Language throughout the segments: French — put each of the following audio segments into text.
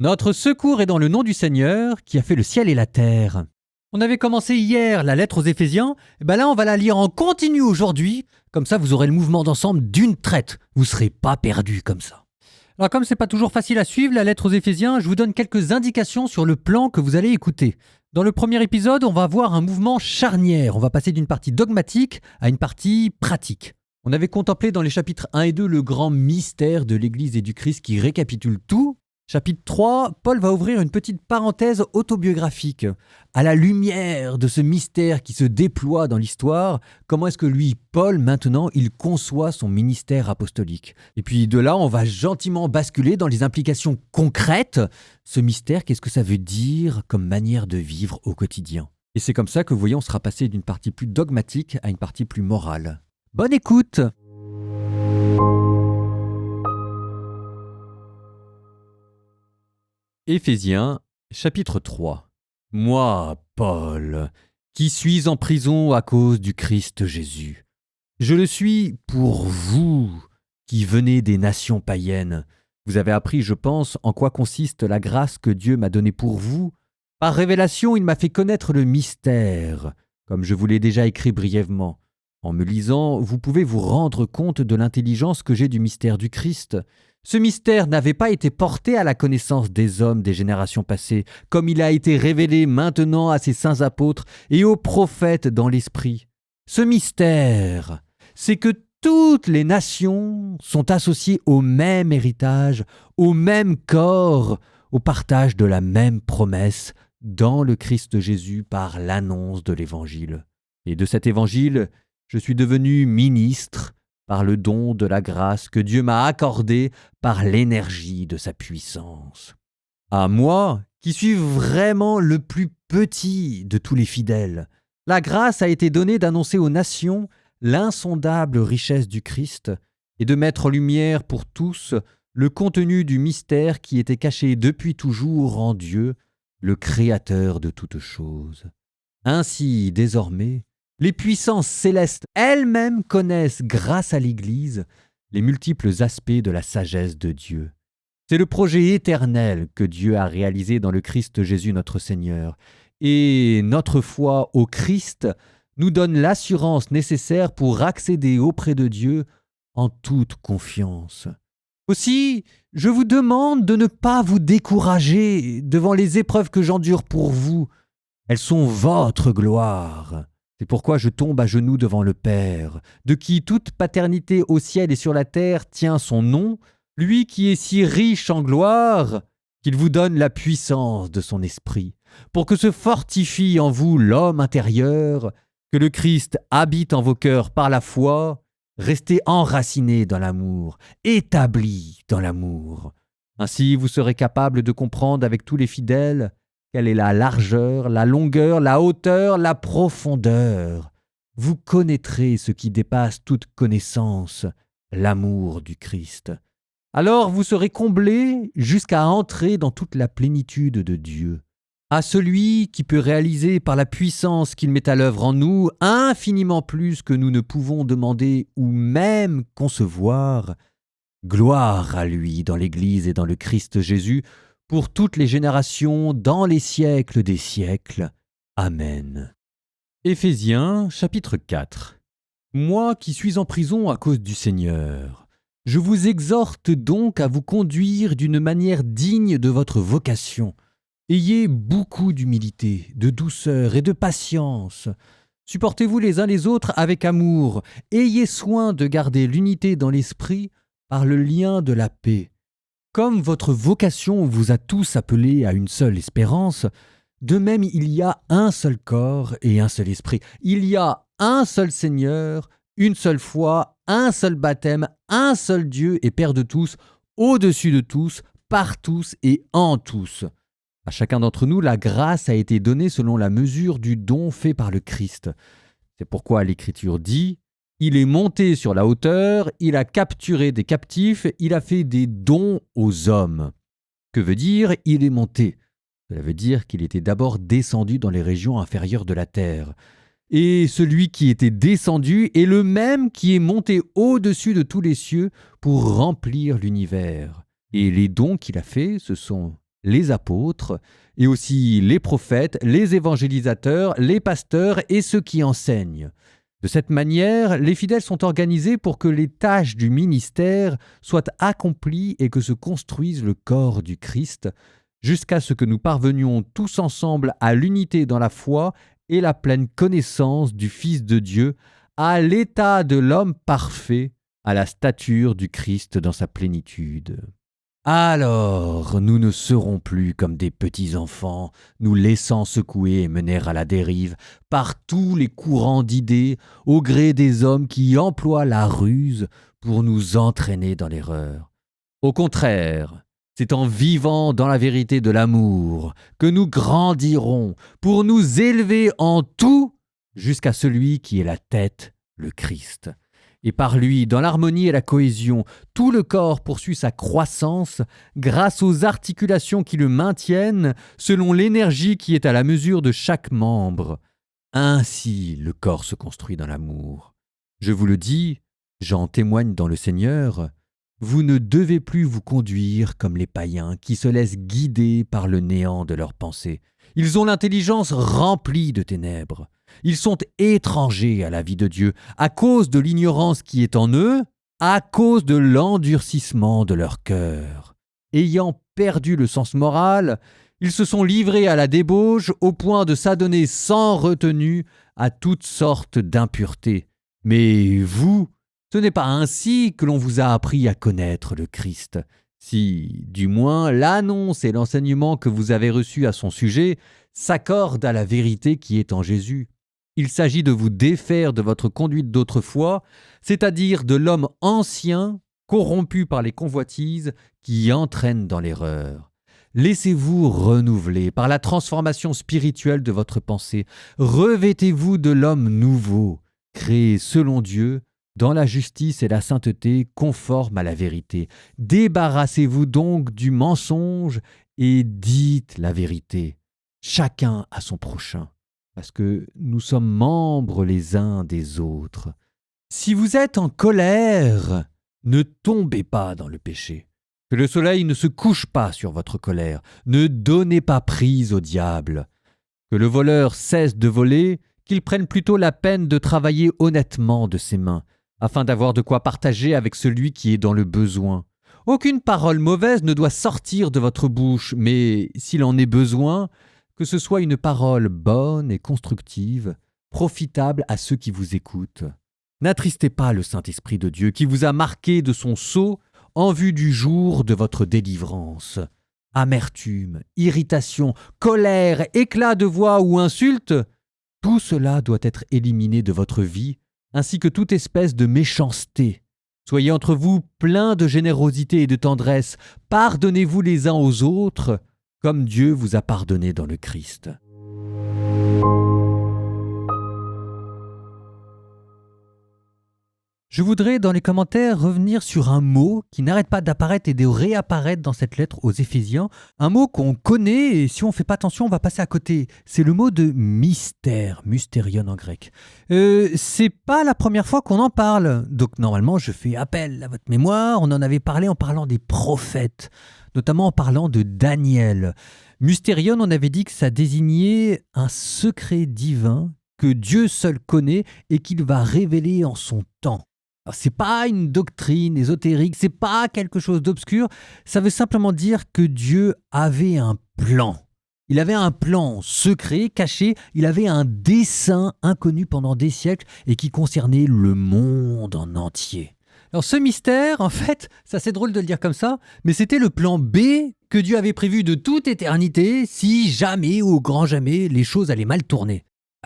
Notre secours est dans le nom du Seigneur qui a fait le ciel et la terre. On avait commencé hier la lettre aux Éphésiens, et là on va la lire en continu aujourd'hui, comme ça vous aurez le mouvement d'ensemble d'une traite, vous ne serez pas perdus comme ça. Alors comme c'est pas toujours facile à suivre la lettre aux Éphésiens, je vous donne quelques indications sur le plan que vous allez écouter. Dans le premier épisode, on va voir un mouvement charnière, on va passer d'une partie dogmatique à une partie pratique. On avait contemplé dans les chapitres 1 et 2 le grand mystère de l'Église et du Christ qui récapitule tout. Chapitre 3, Paul va ouvrir une petite parenthèse autobiographique. À la lumière de ce mystère qui se déploie dans l'histoire, comment est-ce que lui, Paul, maintenant, il conçoit son ministère apostolique? Et puis de là, on va gentiment basculer dans les implications concrètes. Ce mystère, qu'est-ce que ça veut dire comme manière de vivre au quotidien? Et c'est comme ça que, vous voyez, on sera passé d'une partie plus dogmatique à une partie plus morale. Bonne écoute! Éphésiens, chapitre 3. Moi, Paul, qui suis en prison à cause du Christ Jésus, je le suis pour vous qui venez des nations païennes. Vous avez appris, je pense, en quoi consiste la grâce que Dieu m'a donnée pour vous. Par révélation, il m'a fait connaître le mystère, comme je vous l'ai déjà écrit brièvement. En me lisant, vous pouvez vous rendre compte de l'intelligence que j'ai du mystère du Christ. Ce mystère n'avait pas été porté à la connaissance des hommes des générations passées, comme il a été révélé maintenant à ses saints apôtres et aux prophètes dans l'Esprit. Ce mystère, c'est que toutes les nations sont associées au même héritage, au même corps, au partage de la même promesse dans le Christ Jésus par l'annonce de l'Évangile. Et de cet Évangile, je suis devenu ministre par le don de la grâce que Dieu m'a accordée par l'énergie de sa puissance. À moi, qui suis vraiment le plus petit de tous les fidèles, la grâce a été donnée d'annoncer aux nations l'insondable richesse du Christ et de mettre en lumière pour tous le contenu du mystère qui était caché depuis toujours en Dieu, le Créateur de toutes choses. Ainsi, désormais, les puissances célestes elles-mêmes connaissent, grâce à l'Église, les multiples aspects de la sagesse de Dieu. C'est le projet éternel que Dieu a réalisé dans le Christ Jésus notre Seigneur. Et notre foi au Christ nous donne l'assurance nécessaire pour accéder auprès de Dieu en toute confiance. Aussi, je vous demande de ne pas vous décourager devant les épreuves que j'endure pour vous. Elles sont votre gloire. C'est pourquoi je tombe à genoux devant le Père, de qui toute paternité au ciel et sur la terre tient son nom, lui qui est si riche en gloire, qu'il vous donne la puissance de son esprit, pour que se fortifie en vous l'homme intérieur, que le Christ habite en vos cœurs par la foi, restez enracinés dans l'amour, établis dans l'amour. Ainsi vous serez capables de comprendre avec tous les fidèles quelle est la largeur, la longueur, la hauteur, la profondeur. Vous connaîtrez ce qui dépasse toute connaissance, l'amour du Christ. Alors vous serez comblés jusqu'à entrer dans toute la plénitude de Dieu. À celui qui peut réaliser par la puissance qu'il met à l'œuvre en nous infiniment plus que nous ne pouvons demander ou même concevoir, gloire à lui dans l'Église et dans le Christ Jésus, pour toutes les générations, dans les siècles des siècles. Amen. Éphésiens, chapitre 4. Moi qui suis en prison à cause du Seigneur, je vous exhorte donc à vous conduire d'une manière digne de votre vocation. Ayez beaucoup d'humilité, de douceur et de patience. Supportez-vous les uns les autres avec amour. Ayez soin de garder l'unité dans l'esprit par le lien de la paix. Comme votre vocation vous a tous appelés à une seule espérance, de même il y a un seul corps et un seul esprit. Il y a un seul Seigneur, une seule foi, un seul baptême, un seul Dieu et Père de tous, au-dessus de tous, par tous et en tous. À chacun d'entre nous, la grâce a été donnée selon la mesure du don fait par le Christ. C'est pourquoi l'Écriture dit « Il est monté sur la hauteur, il a capturé des captifs, il a fait des dons aux hommes. » Que veut dire « il est monté » ? Cela veut dire qu'il était d'abord descendu dans les régions inférieures de la terre. Et celui qui était descendu est le même qui est monté au-dessus de tous les cieux pour remplir l'univers. Et les dons qu'il a faits, ce sont les apôtres, et aussi les prophètes, les évangélisateurs, les pasteurs et ceux qui enseignent. De cette manière, les fidèles sont organisés pour que les tâches du ministère soient accomplies et que se construise le corps du Christ, jusqu'à ce que nous parvenions tous ensemble à l'unité dans la foi et la pleine connaissance du Fils de Dieu, à l'état de l'homme parfait, à la stature du Christ dans sa plénitude. Alors, nous ne serons plus comme des petits enfants, nous laissant secouer et mener à la dérive par tous les courants d'idées, au gré des hommes qui emploient la ruse pour nous entraîner dans l'erreur. Au contraire, c'est en vivant dans la vérité de l'amour que nous grandirons pour nous élever en tout jusqu'à celui qui est la tête, le Christ. Et par lui, dans l'harmonie et la cohésion, tout le corps poursuit sa croissance grâce aux articulations qui le maintiennent selon l'énergie qui est à la mesure de chaque membre. Ainsi, le corps se construit dans l'amour. Je vous le dis, j'en témoigne dans le Seigneur, vous ne devez plus vous conduire comme les païens qui se laissent guider par le néant de leurs pensées. Ils ont l'intelligence remplie de ténèbres. Ils sont étrangers à la vie de Dieu à cause de l'ignorance qui est en eux, à cause de l'endurcissement de leur cœur. Ayant perdu le sens moral, ils se sont livrés à la débauche au point de s'adonner sans retenue à toutes sortes d'impuretés. Mais vous, ce n'est pas ainsi que l'on vous a appris à connaître le Christ. Si, du moins, l'annonce et l'enseignement que vous avez reçus à son sujet s'accordent à la vérité qui est en Jésus. Il s'agit de vous défaire de votre conduite d'autrefois, c'est-à-dire de l'homme ancien, corrompu par les convoitises qui entraînent dans l'erreur. Laissez-vous renouveler par la transformation spirituelle de votre pensée. Revêtez-vous de l'homme nouveau, créé selon Dieu, dans la justice et la sainteté conforme à la vérité. Débarrassez-vous donc du mensonge et dites la vérité, chacun à son prochain, parce que nous sommes membres les uns des autres. Si vous êtes en colère, ne tombez pas dans le péché. Que le soleil ne se couche pas sur votre colère. Ne donnez pas prise au diable. Que le voleur cesse de voler, qu'il prenne plutôt la peine de travailler honnêtement de ses mains, afin d'avoir de quoi partager avec celui qui est dans le besoin. Aucune parole mauvaise ne doit sortir de votre bouche, mais s'il en est besoin, que ce soit une parole bonne et constructive, profitable à ceux qui vous écoutent. N'attristez pas le Saint-Esprit de Dieu qui vous a marqué de son sceau en vue du jour de votre délivrance. Amertume, irritation, colère, éclat de voix ou insulte, tout cela doit être éliminé de votre vie, ainsi que toute espèce de méchanceté. Soyez entre vous pleins de générosité et de tendresse, pardonnez-vous les uns aux autres, comme Dieu vous a pardonné dans le Christ. Je voudrais, dans les commentaires, revenir sur un mot qui n'arrête pas d'apparaître et de réapparaître dans cette lettre aux Éphésiens. Un mot qu'on connaît et si on ne fait pas attention, on va passer à côté. C'est le mot de mystère, mysterion en grec. C'est pas la première fois qu'on en parle. Donc normalement, je fais appel à votre mémoire. On en avait parlé en parlant des prophètes, notamment en parlant de Daniel. Mysterion, on avait dit que ça désignait un secret divin que Dieu seul connaît et qu'il va révéler en son temps. C'est pas une doctrine ésotérique, c'est pas quelque chose d'obscur, ça veut simplement dire que Dieu avait un plan. Il avait un plan secret, caché, il avait un dessein inconnu pendant des siècles et qui concernait le monde en entier. Alors ce mystère, en fait, ça c'est drôle de le dire comme ça, mais c'était le plan B que Dieu avait prévu de toute éternité si jamais ou au grand jamais les choses allaient mal tourner.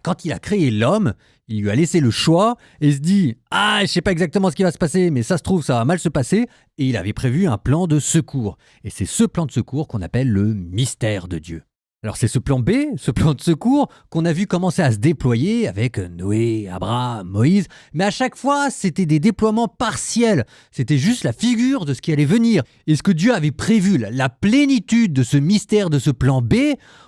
Quand il a créé l'homme, il lui a laissé le choix et se dit « Ah, je sais pas exactement ce qui va se passer, mais ça se trouve, ça va mal se passer. » Et il avait prévu un plan de secours. Et c'est ce plan de secours qu'on appelle le mystère de Dieu. Alors c'est ce plan B, ce plan de secours, qu'on a vu commencer à se déployer avec Noé, Abraham, Moïse. Mais à chaque fois, c'était des déploiements partiels. C'était juste la figure de ce qui allait venir. Et ce que Dieu avait prévu, la plénitude de ce mystère, de ce plan B,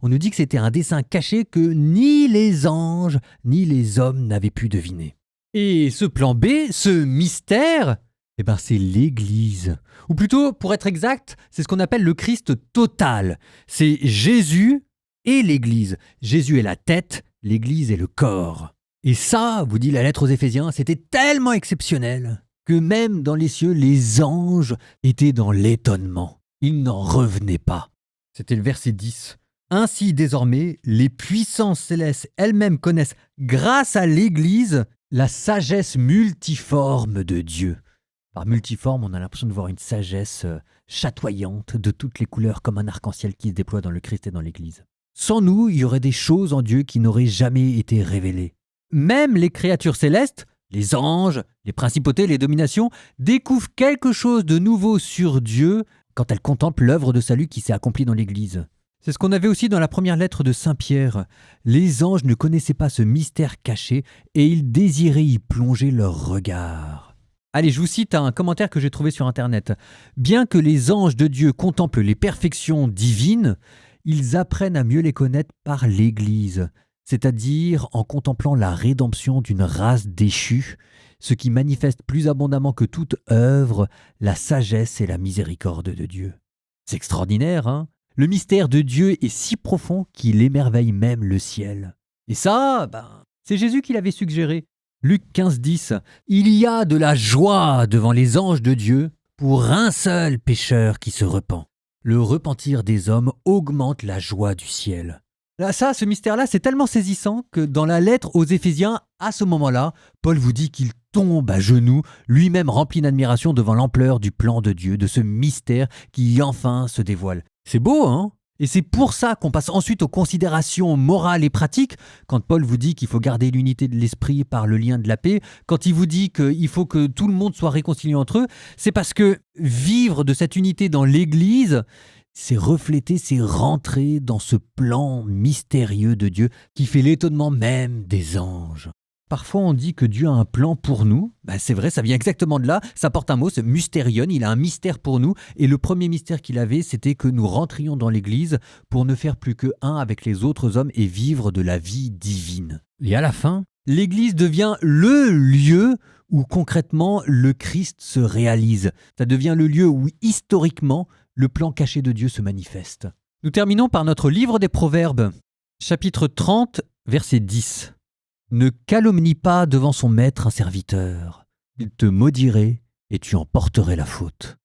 on nous dit que c'était un dessein caché que ni les anges, ni les hommes n'avaient pu deviner. Et ce plan B, ce mystère, Eh bien, c'est l'Église. Ou plutôt, pour être exact, c'est ce qu'on appelle le Christ total. C'est Jésus et l'Église. Jésus est la tête, l'Église est le corps. Et ça, vous dit la lettre aux Éphésiens, c'était tellement exceptionnel que même dans les cieux, les anges étaient dans l'étonnement. Ils n'en revenaient pas. C'était le verset 10. Ainsi, désormais, les puissances célestes elles-mêmes connaissent, grâce à l'Église, la sagesse multiforme de Dieu. Par multiforme, on a l'impression de voir une sagesse chatoyante de toutes les couleurs comme un arc-en-ciel qui se déploie dans le Christ et dans l'Église. Sans nous, il y aurait des choses en Dieu qui n'auraient jamais été révélées. Même les créatures célestes, les anges, les principautés, les dominations, découvrent quelque chose de nouveau sur Dieu quand elles contemplent l'œuvre de salut qui s'est accomplie dans l'Église. C'est ce qu'on avait aussi dans la première lettre de Saint Pierre. Les anges ne connaissaient pas ce mystère caché et ils désiraient y plonger leur regard. Allez, je vous cite un commentaire que j'ai trouvé sur Internet. Bien que les anges de Dieu contemplent les perfections divines, ils apprennent à mieux les connaître par l'Église, c'est-à-dire en contemplant la rédemption d'une race déchue, ce qui manifeste plus abondamment que toute œuvre la sagesse et la miséricorde de Dieu. C'est extraordinaire, hein ? Le mystère de Dieu est si profond qu'il émerveille même le ciel. Et ça, c'est Jésus qui l'avait suggéré. Luc 15, 10. Il y a de la joie devant les anges de Dieu pour un seul pécheur qui se repent. Le repentir des hommes augmente la joie du ciel. Là, ce mystère-là, c'est tellement saisissant que dans la lettre aux Éphésiens, à ce moment-là, Paul vous dit qu'il tombe à genoux, lui-même rempli d'admiration devant l'ampleur du plan de Dieu, de ce mystère qui enfin se dévoile. C'est beau, hein ? Et c'est pour ça qu'on passe ensuite aux considérations morales et pratiques, quand Paul vous dit qu'il faut garder l'unité de l'esprit par le lien de la paix, quand il vous dit qu'il faut que tout le monde soit réconcilié entre eux, c'est parce que vivre de cette unité dans l'Église, c'est refléter, c'est rentrer dans ce plan mystérieux de Dieu qui fait l'étonnement même des anges. Parfois on dit que Dieu a un plan pour nous, c'est vrai, ça vient exactement de là, ça porte un mot, c'est mystérion, il a un mystère pour nous, et le premier mystère qu'il avait, c'était que nous rentrions dans l'Église pour ne faire plus que un avec les autres hommes et vivre de la vie divine. Et à la fin, l'Église devient le lieu où concrètement le Christ se réalise. Ça devient le lieu où historiquement le plan caché de Dieu se manifeste. Nous terminons par notre livre des Proverbes, chapitre 30, verset 10. Ne calomnie pas devant son maître un serviteur. Il te maudirait et tu en porterais la faute.